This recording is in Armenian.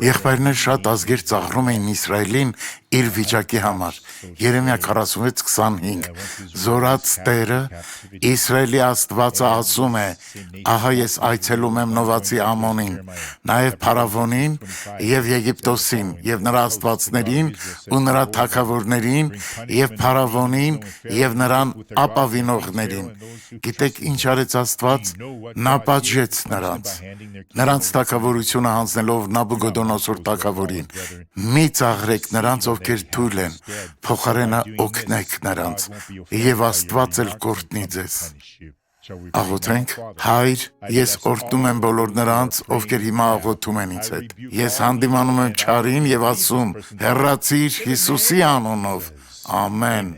Եղբայրներ շատ ազգեր ծաղրում էին Իսրայելին իր վիճակի համար։ Երեմիա 46:25 Զորաց Տերը, Իսրայելի Աստվածը ասում է. ահա ես այցելում եմ Նովացի Ամոնին, նաև Փարավոնին և Եգիպտոսին, և նրա աստվածներին ու նրա թագավորներին, և Փարավոնին և նրան ապավինողներին։ Գիտեք ինչ արեց Աստված։ Նա պատժեց նրանց թագավորությունը հանձնելով Նաբուգոդոնոսոր թագավորին։ Մի ծաղրեք նրանց, ովքեր թույլ են, փոխարենը օգնեք նրանց, և Աստված էլ կօրհնի ձեզ։ Աղոթենք։ Հայր, ես օրհնում եմ բոլոր նրանց, ովքեր հիմա աղոթում են ինձ հետ։ Ես հանդիմանում եմ չարին և ասում. հեռացիր Հիսուսի անունով։ Ամեն։